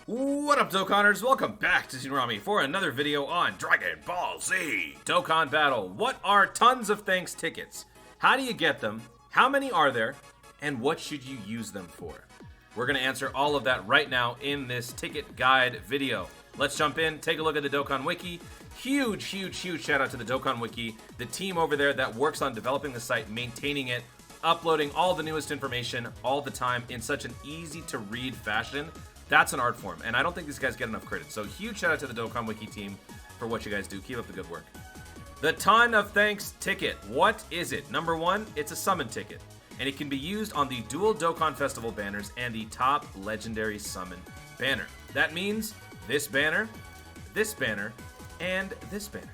What up, Dokkanners? Welcome back to Tsunami for another video on Dragon Ball Z Dokkan Battle. What are tons of thanks tickets? How do you get them? How many are there? And what should you use them for? We're going to answer all of that right now in this ticket guide video. Let's jump in, take a look at the Dokkan Wiki. Huge shout out to the Dokkan Wiki, the team over there that works on developing the site, maintaining it, uploading all the newest information all the time in such an easy to read fashion. That's an art form, and I don't think these guys get enough credit. So huge shout out to the Dokkan Wiki team for what you guys do. Keep up the good work. The Ton of Thanks ticket. What is it? Number one, it's a summon ticket, and it can be used on the Dual Dokkan Festival banners and the top legendary summon banner. That means this banner, and this banner.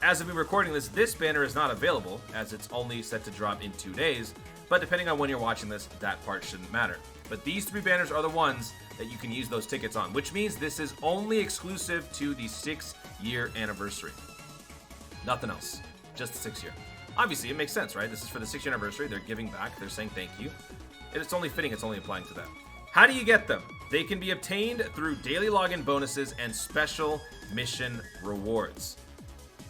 As of me recording this banner is not available, as it's only set to drop in 2 days, but depending on when you're watching this, that part shouldn't matter. But these three banners are the ones that you can use those tickets on, which means this is only exclusive to the 6-year anniversary. Nothing else, just the 6th year. Obviously, it makes sense, right? This is for the 6th year anniversary. They're giving back. They're saying thank you. And it's only fitting. It's only applying to that. How do you get them? They can be obtained through daily login bonuses and special mission rewards.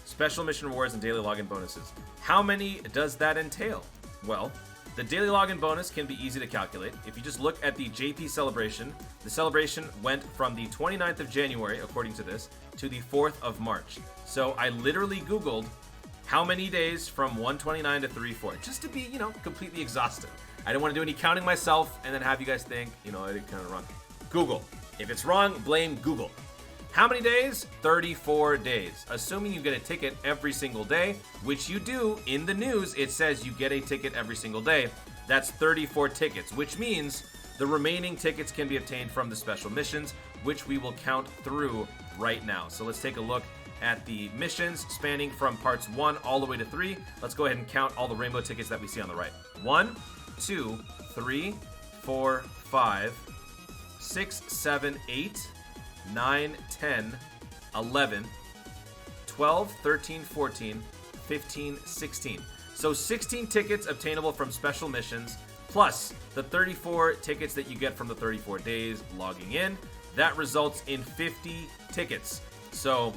Special mission rewards and daily login bonuses. How many does that entail? Well, the daily login bonus can be easy to calculate. If you just look at the JP celebration, the celebration went from the 29th of January, according to this, to the 4th of March. So I literally Googled how many days from 129 to 3/4, just to be, completely exhaustive. I didn't want to do any counting myself and then have you guys think, I did kind of wrong. Google. If it's wrong, blame Google. How many days? 34 days. Assuming you get a ticket every single day, which you do. In the news, it says you get a ticket every single day. That's 34 tickets, which means the remaining tickets can be obtained from the special missions, which we will count through right now. So let's take a look at the missions spanning from parts 1 all the way to 3. Let's go ahead and count all the rainbow tickets that we see on the right. 1, 2, 3, 4, 5, 6, 7, 8, 9, 10, 11, 12, 13, 14, 15, 16. So 16 tickets obtainable from special missions, plus the 34 tickets that you get from the 34 days logging in. That results in 50 tickets. So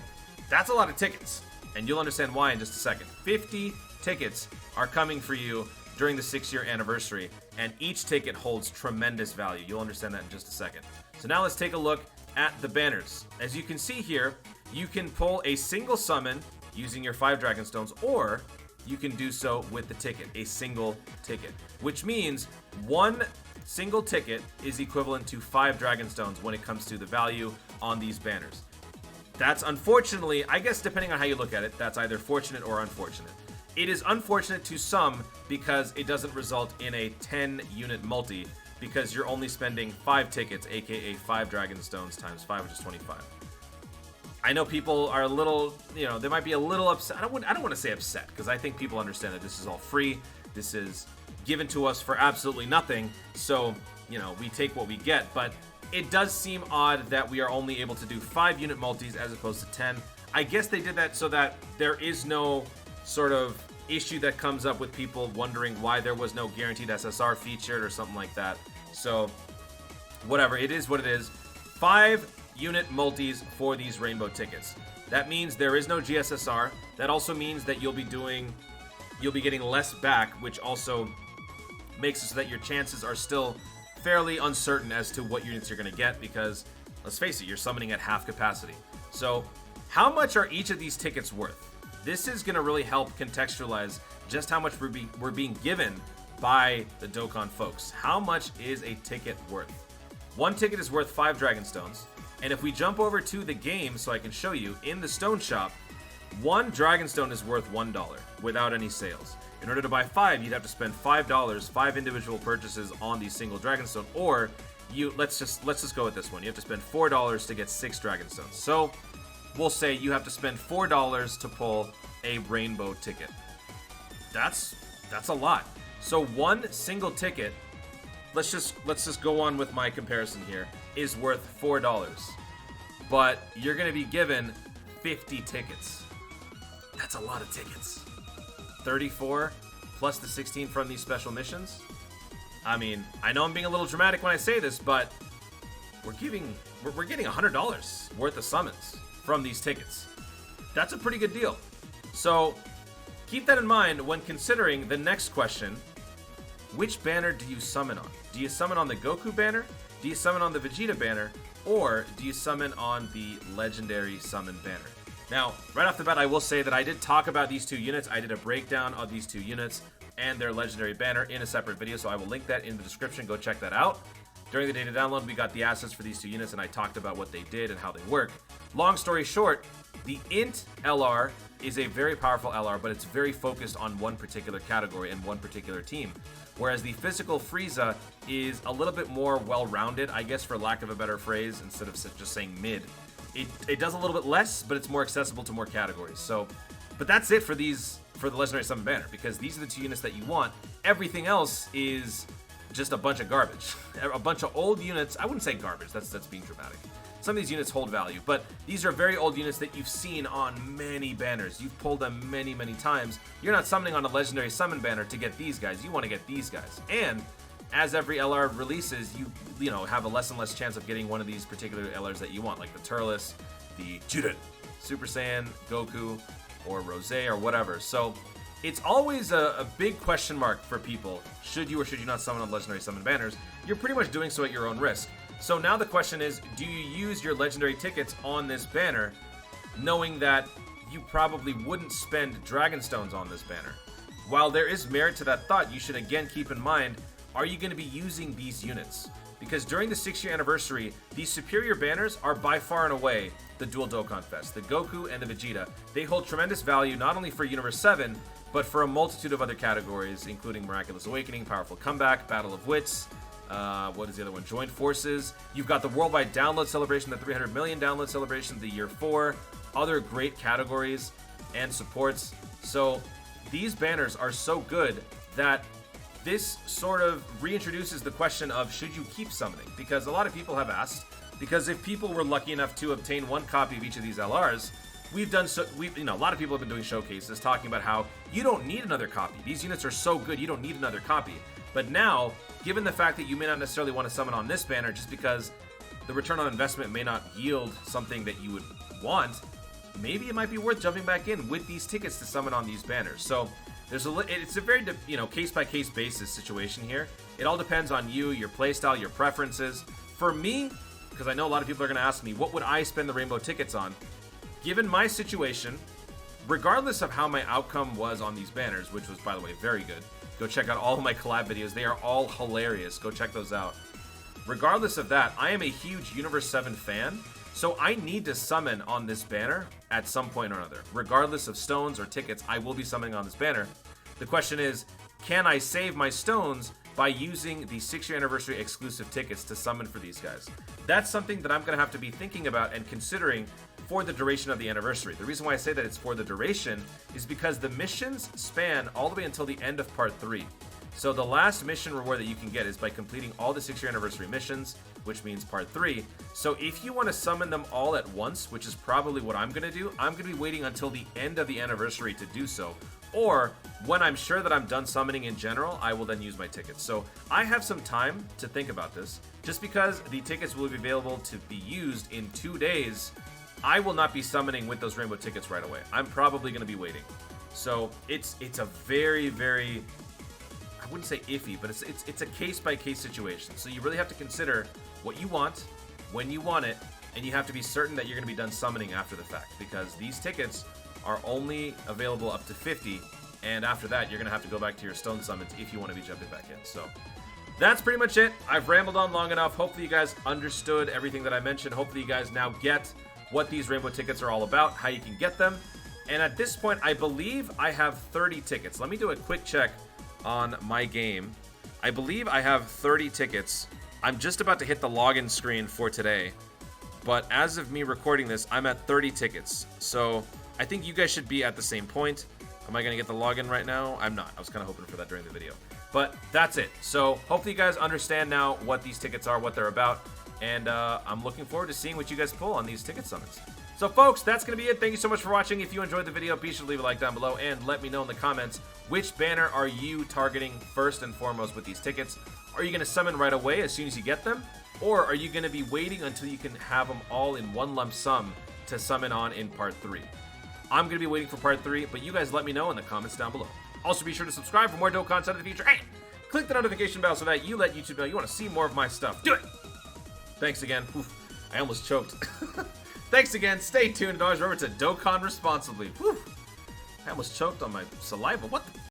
that's a lot of tickets, and you'll understand why in just a second. 50 tickets are coming for you during the 6-year anniversary, and each ticket holds tremendous value. You'll understand that in just a second. So now let's take a look at the banners. As you can see here, you can pull a single summon using your 5 Dragon Stones, or you can do so with the ticket, a single ticket, which means one single ticket is equivalent to 5 Dragon Stones when it comes to the value on these banners. That's unfortunately, I guess depending on how you look at it, that's either fortunate or unfortunate. It is unfortunate to some because it doesn't result in a 10-unit multi, because you're only spending 5 tickets, aka 5 Dragon Stones times 5, which is 25. I know people are a little, they might be a little upset. I don't want to say upset, because I think people understand that this is all free. This is given to us for absolutely nothing. So, we take what we get. But it does seem odd that we are only able to do 5-unit multis as opposed to 10. I guess they did that so that there is no sort of issue that comes up with people wondering why there was no guaranteed SSR featured or something like that. So whatever, it is what it is. 5-unit multis for these rainbow tickets. That means there is no GSSR. That also means that you'll be getting less back, which also makes it so that your chances are still fairly uncertain as to what units you're going to get, because let's face it, you're summoning at half capacity. So how much are each of these tickets worth? This is going to really help contextualize just how much we're being given by the Dokkan folks. How much is a ticket worth? One ticket is worth 5 Dragon Stones. And if we jump over to the game so I can show you, in the Stone Shop, 1 Dragon Stone is worth $1 without any sales. In order to buy 5, you'd have to spend $5, 5 individual purchases on the single Dragon Stone, or let's just go with this one. You have to spend $4 to get 6 Dragon Stones. So we'll say you have to spend $4 to pull a rainbow ticket. That's a lot. So one single ticket, let's just go on with my comparison here, is worth $4. But you're going to be given 50 tickets. That's a lot of tickets. 34 plus the 16 from these special missions. I mean, I know I'm being a little dramatic when I say this, but we're getting $100 worth of summons from these tickets. That's a pretty good deal. So keep that in mind when considering the next question. Which banner do you summon on? Do you summon on the Goku banner? Do you summon on the Vegeta banner? Or do you summon on the legendary summon banner? Now, right off the bat, I will say that I did talk about these two units. I did a breakdown of these two units and their legendary banner in a separate video, so I will link that in the description. Go check that out. During the data download, we got the assets for these two units, and I talked about what they did and how they work. Long story short, the Int LR is a very powerful LR, but it's very focused on one particular category and one particular team. Whereas the physical Frieza is a little bit more well-rounded, I guess, for lack of a better phrase, instead of just saying mid. It does a little bit less, but it's more accessible to more categories. So, but that's it for the Legendary Summon Banner, because these are the two units that you want. Everything else is just a bunch of garbage. A bunch of old units. I wouldn't say garbage, that's being dramatic. Some of these units hold value, but these are very old units that you've seen on many banners. You've pulled them many, many times. You're not summoning on a Legendary Summon banner to get these guys. You want to get these guys. And as every LR releases, you know, have a less and less chance of getting one of these particular LRs that you want, like the Turles, the Jiren, Super Saiyan, Goku, or Rose, or whatever. So it's always a big question mark for people. Should you or should you not summon on Legendary Summon banners? You're pretty much doing so at your own risk. So now the question is, do you use your legendary tickets on this banner, knowing that you probably wouldn't spend Dragon Stones on this banner? While there is merit to that thought, you should again keep in mind, are you going to be using these units? Because during the 6-year anniversary, these superior banners are by far and away the Dual Dokkan Fest. The Goku and the Vegeta, they hold tremendous value not only for Universe 7, but for a multitude of other categories, including Miraculous Awakening, Powerful Comeback, Battle of Wits, what is the other one? Joint Forces. You've got the Worldwide Download Celebration, the 300 million download celebration, the Year 4, other great categories and supports. So these banners are so good that this sort of reintroduces the question of, should you keep summoning? Because a lot of people have asked, because if people were lucky enough to obtain one copy of each of these LRs, a lot of people have been doing showcases talking about how you don't need another copy. These units are so good, you don't need another copy. But now, given the fact that you may not necessarily want to summon on this banner just because the return on investment may not yield something that you would want, maybe it might be worth jumping back in with these tickets to summon on these banners. So it's a very case-by-case basis situation here. It all depends on you, your playstyle, your preferences. For me, because I know a lot of people are going to ask me, what would I spend the rainbow tickets on? Given my situation, regardless of how my outcome was on these banners, which was, by the way, very good. Go check out all of my collab videos. They are all hilarious. Go check those out. Regardless of that, I am a huge Universe 7 fan, so I need to summon on this banner at some point or another. Regardless of stones or tickets, I will be summoning on this banner. The question is, can I save my stones by using the 6-year anniversary exclusive tickets to summon for these guys? That's something that I'm going to have to be thinking about and considering for the duration of the anniversary. The reason why I say that it's for the duration is because the missions span all the way until the end of Part 3. So the last mission reward that you can get is by completing all the 6-year anniversary missions, which means Part 3. So if you want to summon them all at once, which is probably what I'm going to do, I'm going to be waiting until the end of the anniversary to do so. Or when I'm sure that I'm done summoning in general, I will then use my tickets. So I have some time to think about this. Just because the tickets will be available to be used in 2 days, I will not be summoning with those rainbow tickets right away. I'm probably going to be waiting. So it's a very, very, I wouldn't say iffy, but it's a case-by-case situation. So you really have to consider what you want, when you want it, and you have to be certain that you're going to be done summoning after the fact, because these tickets are only available up to 50, and after that, you're going to have to go back to your stone summons if you want to be jumping back in. So that's pretty much it. I've rambled on long enough. Hopefully you guys understood everything that I mentioned. Hopefully you guys now get what these rainbow tickets are all about, how you can get them. And at this point, I believe I have 30 tickets. Let me do a quick check on my game. I believe I have 30 tickets. I'm just about to hit the login screen for today. But as of me recording this, I'm at 30 tickets. So I think you guys should be at the same point. Am I going to get the login right now? I'm not. I was kind of hoping for that during the video. But that's it. So hopefully you guys understand now what these tickets are, what they're about. And I'm looking forward to seeing what you guys pull on these ticket summons. So folks, that's going to be it. Thank you so much for watching. If you enjoyed the video, be sure to leave a like down below and let me know in the comments which banner are you targeting first and foremost with these tickets. Are you going to summon right away as soon as you get them? Or are you going to be waiting until you can have them all in one lump sum to summon on in part 3? I'm going to be waiting for part 3, but you guys let me know in the comments down below. Also, be sure to subscribe for more dope content in the future. Hey, click the notification bell so that you let YouTube know you want to see more of my stuff. Do it! Thanks again. Oof, I almost choked. Thanks again. Stay tuned. And always remember to Dokkan responsibly. Whew. I almost choked on my saliva. What the...